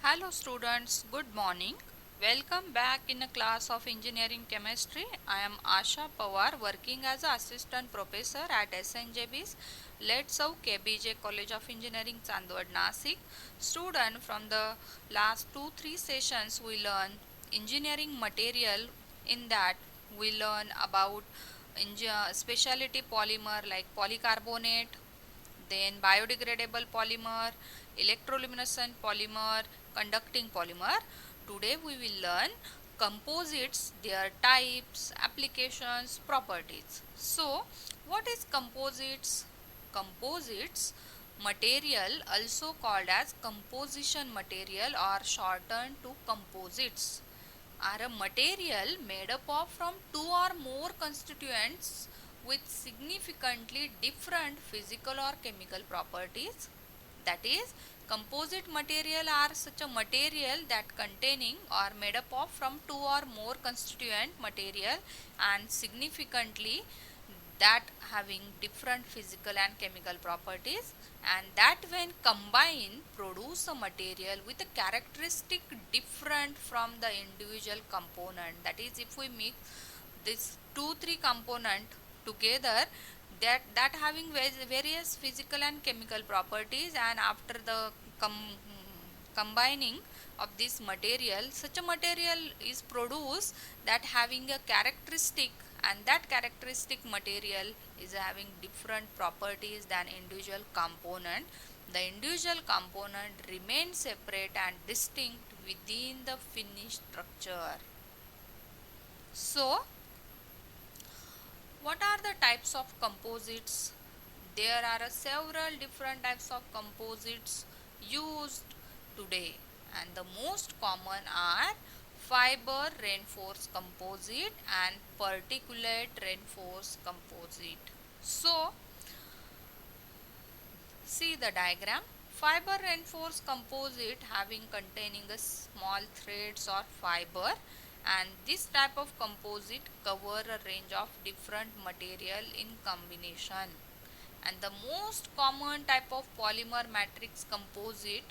Hello students, good morning. Welcome back in a class of engineering chemistry. I am Asha Pawar working as a assistant professor at SNJB's Letsav KBJ College of Engineering Chandwad Nasik. Student, from the last 2-3 sessions we learn engineering material. In that we learn about specialty polymer like polycarbonate, then biodegradable polymer, electroluminescent polymer, conducting polymer. Today we will learn composites, their types, applications, properties. So what is composites? Composites material, also called as composition material or shortened to composites, are a material made up of from two or more constituents with significantly different physical or chemical properties. That is, composite material are such a material that containing or made up of from two or more constituent material and significantly that having different physical and chemical properties, and that when combined produce a material with a characteristic different from the individual component. That is, if we mix this 2-3 component together, that having various physical and chemical properties, and after the combining of this material, such a material is produced that having a characteristic, and that characteristic material is having different properties than individual component. The individual component remains separate and distinct within the finished structure. So what are the types of composites? There are several different types of composites used today, and the most common are fiber reinforced composite and particulate reinforced composite. So see the diagram. Fiber reinforced composite having containing a small threads or fiber, and this type of composite cover a range of different material in combination. And the most common type of polymer matrix composite,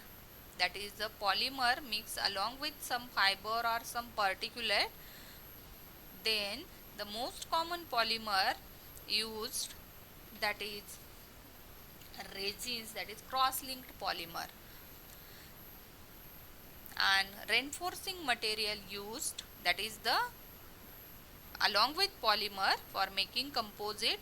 that is the polymer mixed along with some fiber or some particulate. Then the most common polymer used, that is resins, that is cross-linked polymer. And reinforcing material used, that is the along with polymer for making composite,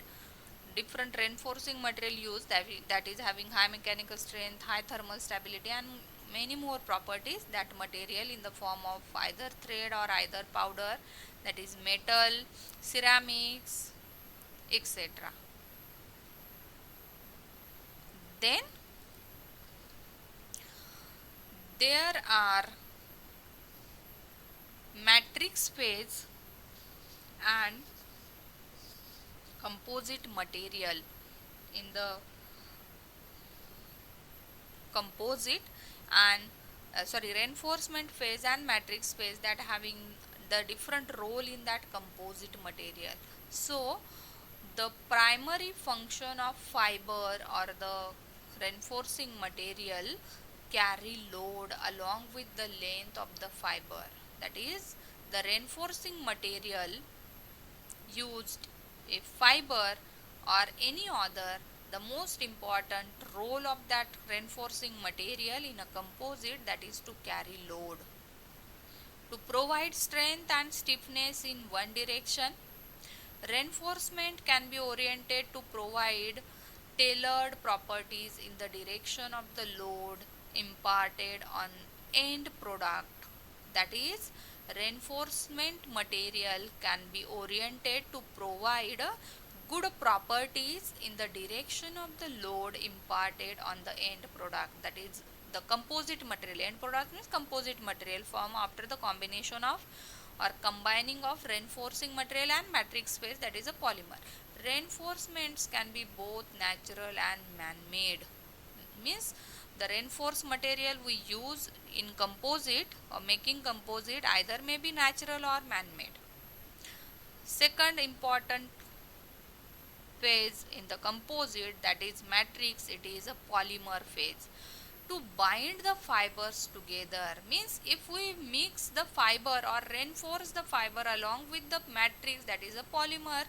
different reinforcing material used, that is having high mechanical strength, high thermal stability, and many more properties. That material in the form of either thread or either powder, that is metal, ceramics, etc. Then there are matrix phase and composite material. In the composite and reinforcement phase and matrix phase, that having the different role in that composite material. So the primary function of fiber or the reinforcing material carry load along with the length of the fiber. That is, the reinforcing material used, a fiber or any other, the most important role of that reinforcing material in a composite, that is to carry load, to provide strength and stiffness in one direction. Reinforcement can be oriented to provide tailored properties in the direction of the load imparted on end product. That is, reinforcement material can be oriented to provide good properties in the direction of the load imparted on the end product. That is the composite material. End product means composite material form after the combination of or combining of reinforcing material and matrix phase, that is a polymer. Reinforcements can be both natural and man-made. Means the reinforced material we use in composite or making composite either may be natural or man-made. Second important phase in the composite, that is matrix, it is a polymer phase. to bind the fibers together. Means if we mix the fiber or reinforce the fiber along with the matrix, that is a polymer,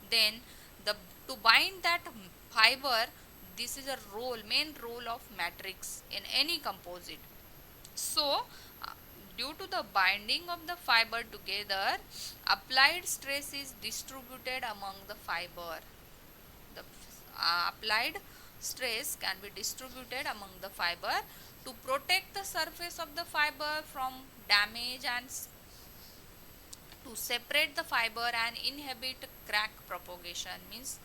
then the to bind that fiber, this is a main role of matrix in any composite. So due to the binding of the fiber together, applied stress is distributed among the fiber. The applied stress can be distributed among the fiber to protect the surface of the fiber from damage and to separate the fiber and inhibit crack propagation. Means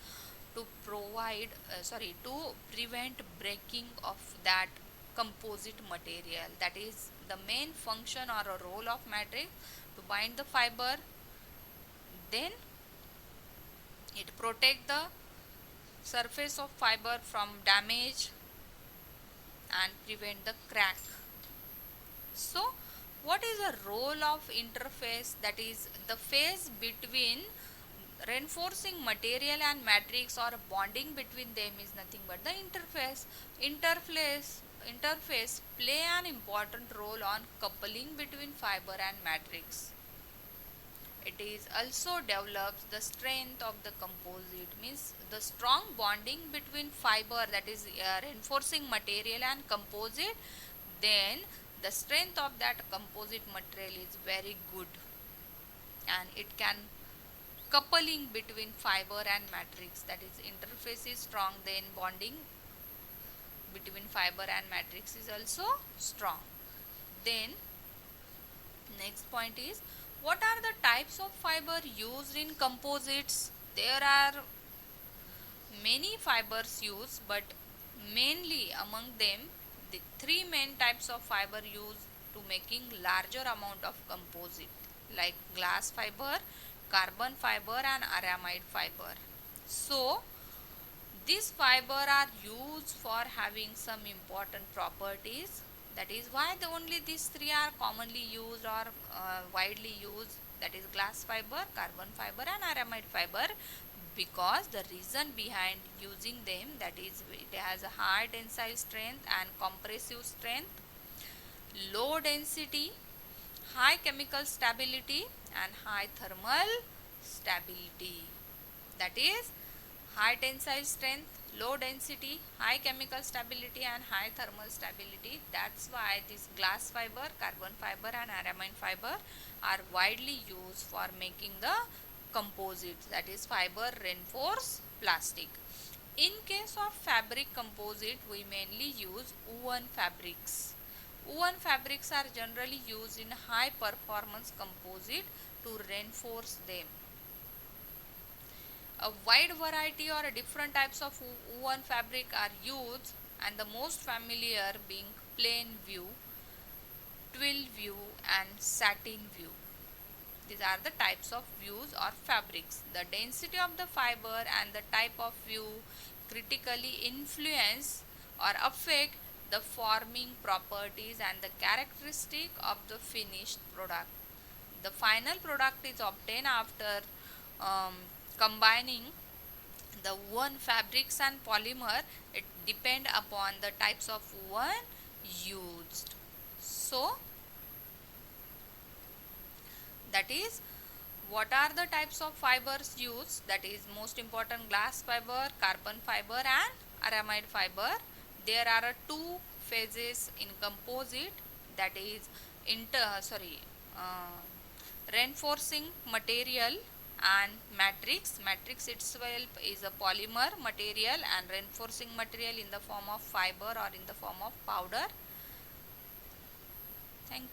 to provide to prevent breaking of that composite material. That is the main function or a role of matrix, to bind the fiber, then it protect the surface of fiber from damage and prevent the crack. So what is the role of interface? That is the phase between reinforcing material and matrix, or bonding between them, is nothing but the interface. Interface play an important role on coupling between fiber and matrix. It is also develops the strength of the composite. Means the strong bonding between fiber, that is reinforcing material and composite, then the strength of that composite material is very good, and it can coupling between fiber and matrix, that is interface is strong, then bonding between fiber and matrix is also strong. Then next point is, what are the types of fiber used in composites? There are many fibers used, but mainly among them the three main types of fiber used to making larger amount of composite, like glass fiber, carbon fiber and aramide fiber. So these fiber are used for having some important properties. That is why only these three are commonly used or widely used, that is glass fiber, carbon fiber and aramide fiber, because the reason behind using them, that is it has a high tensile strength and compressive strength, low density, high chemical stability and high thermal stability. That is high tensile strength, low density, high chemical stability and high thermal stability. That's why this glass fiber, carbon fiber and aramide fiber are widely used for making the composites, that is fiber reinforced plastic. In case of fabric composite, we mainly use woven fabrics. Woven fabrics are generally used in high performance composite to reinforce them. A wide variety or different types of woven fabric are used, and the most familiar being plain view, twill view and satin view. These are the types of views or fabrics. The density of the fiber and the type of view critically influence or affect the forming properties and the characteristic of the finished product. The final product is obtained after combining the woven fabrics and polymer. It depends upon the types of woven used. So that is, what are the types of fibers used? That is most important, glass fiber, carbon fiber and aramide fiber. There are two phases in composite, that is reinforcing material and matrix. Matrix itself is a polymer material and reinforcing material in the form of fiber or in the form of powder. Thank you.